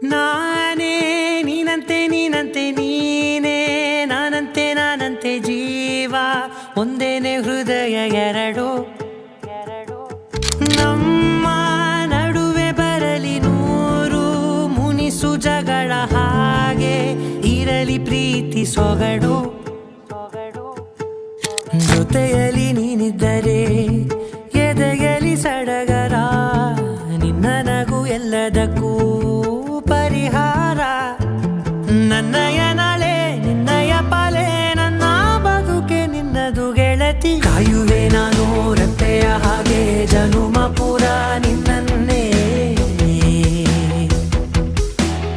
ನಾನೇ ನೀನಂತೆ ನೀನಂತೆ ನೀನೇ ನಾನಂತೆ ನಾನಂತೆ ಜೀವ ಒಂದೇನೆ ಹೃದಯ ಎರಡು ನಮ್ಮ ನಡುವೆ ಬರಲಿ ನೂರು ಮುನಿಸು ಜಗಳ ಹಾಗೆ ಇರಲಿ ಪ್ರೀತಿ ಸೊಗಡು ಜೊತೆಯಲ್ಲಿ ನೀನಿದ್ದರೆ ಎದೆಯಲಿ ಸಡಗರ ನಿನ್ನ ನಗು ಎಲ್ಲದಕ್ಕೂ ಪರಿಹಾರ ನನ್ನಯ ನಾಳೆ ನಿನ್ನಯ ಪಾಲೆ ನನ್ನ ಬದುಕೆ ನಿನ್ನದು ಗೆಳತಿ ಕಾಯುವೆ ನಾನು ರೆಪ್ಪೆಯ ಹಾಗೆ ಜನುಮ ಪುರ ನಿನ್ನನ್ನೇ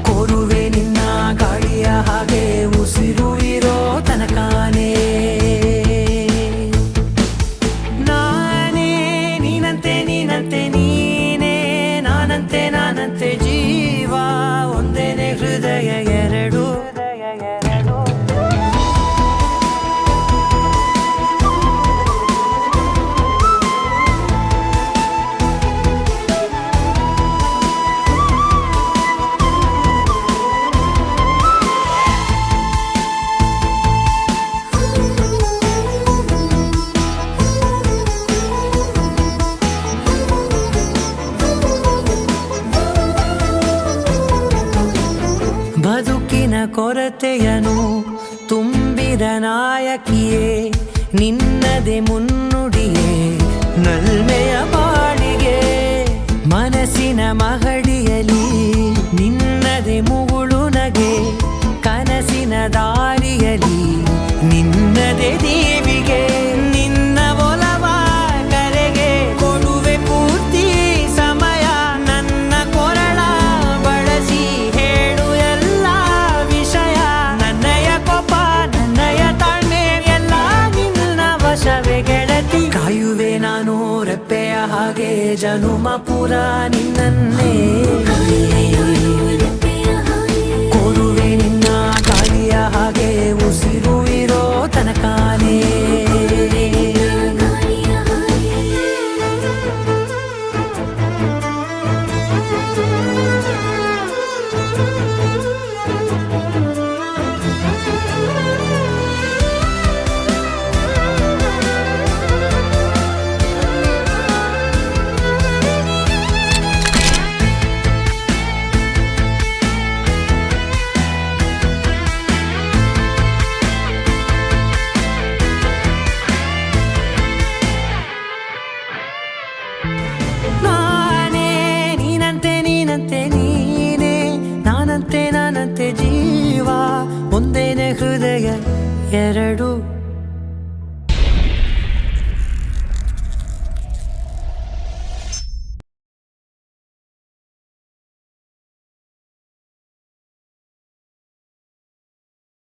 ಕೋರುವೆ ನಿನ್ನ ಗಾಳಿಯ ಹಾಗೆ ಉಸಿರು ಇರೋ ತನಕಾನೇ ನಾನೇ ನೀನಂತೆ ನೀನಂತೆ ನೀನೇ ನಾನಂತೆ ನಾನಂತೆ ಜೀವ ಒಂದೇನೆ ಹೃದಯ ಎರಡು ಬದುಕಿನ ಕೊರತೆಯನು ತುಂಬಿದ ನಾಯಕಿಯೇ ನಿನ್ನದೆ ಮುನ್ನುಡಿಯೇ ನಲ್ಮೆಯ ಬಾಳಿಗೆ ಮನಸ್ಸಿನ ಮಹಡಿಯಲಿ ನಿನ್ನದೆ ಮುಗುಳು ನಗೆ ಕನಸಿನ ದಾರಿಯಲಿ ನಿನ್ನದೆ ದೇವಿಗೆ ನಿನ್ನ ಒಲವ ಕರೆಗೆ ಕೊಡುವೆ ಪೂರ್ತಿ ಸಮಯ ನನ್ನ ಕೊರಳ ಬಳಸಿ ಹೇಳು ಎಲ್ಲ ವಿಷಯ ನನ್ನಯ ಕೋಪ ನನ್ನಯ ತಾಳ್ಮೆ ಎಲ್ಲ ನಿನ್ನ ವಶವೇ ಗೆಳತಿ ಕಾಯುವೆ ನಾನು ರೆಪ್ಪೆಯ ಹಾಗೆ ಜನುಮ ಪುರ ನಿನ್ನನ್ನೇ